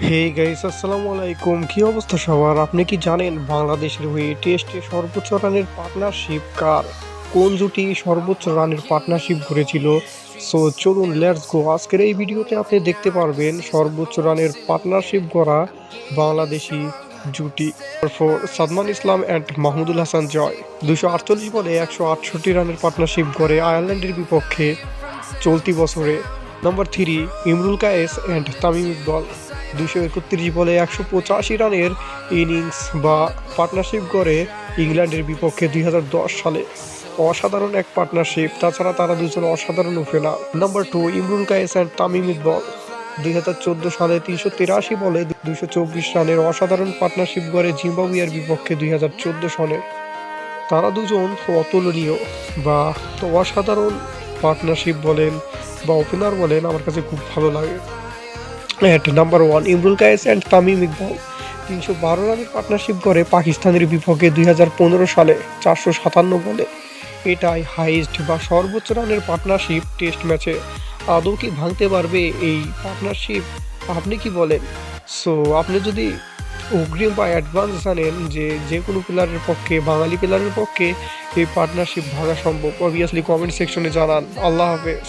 Hey guys, আসসালামু আলাইকুম। কি অবস্থা সবার? আপনি কি জানেন বাংলাদেশের হয়ে টেস্টে সর্বোচ্চ রানের পার্টনারশিপ কার? কোন জুটি সর্বোচ্চ রানের পার্টনারশিপ গড়েছিল? সো চলুন, লেটস গো। আজকের এই ভিডিওতে আপনি দেখতে পারবেন সর্বোচ্চ রানের পার্টনারশিপ গড়া বাংলাদেশি জুটি ফর সাদমান ইসলাম অ্যান্ড মাহমুদুল হাসান জয় 248 বলে 168 রানের পার্টনারশিপ গড়ে আয়ারল্যান্ডের বিপক্ষে চলতি বছরে। নাম্বার 3, ইমরুল কায়েস অ্যান্ড তামিম ইকবাল 231 বলে 185 রানের ইনিংস বা পার্টনারশিপ গড়ে ইংল্যান্ডের বিপক্ষে 2010 সালে। অসাধারণ এক পার্টনারশিপ, তাছাড়া তারা দুজন অসাধারণ opener. Number 2, Imrul Kayes and Tamim Iqbal 2014 সালে 383 বলে 224 রানের অসাধারণ পার্টনারশিপ গড়ে জিম্বাবুয়ের বিপক্ষে 2014 সালে। তারা দুজন অতুলনীয় বা অসাধারণ পার্টনারশিপ বলেন বা ওপেনার বলেন, আমার কাছে খুব ভালো লাগে। At number 1, Imrul Kayes and Tamim Iqbal 312 রানের পার্টনারশিপ করে পাকিস্তানের বিপক্ষে 2015 সালে 457 বলে। এটাই হাইয়েস্ট বা সর্বোচ্চ রানের পার্টনারশিপ টেস্ট ম্যাচে। আদৌ কি ভাঙতে পারবে এই পার্টনারশিপ? আপনি কি বলেন? সো আপনি যদি অগ্রিম বা অ্যাডভান্স জানেন যে যে কোনো প্লেয়ারের পক্ষে, বাঙালি প্লেয়ারের পক্ষে এই পার্টনারশিপ ভাঙা সম্ভব, অবভিয়াসলি কমেন্ট সেকশনে জানান। আল্লাহ হাফেজ।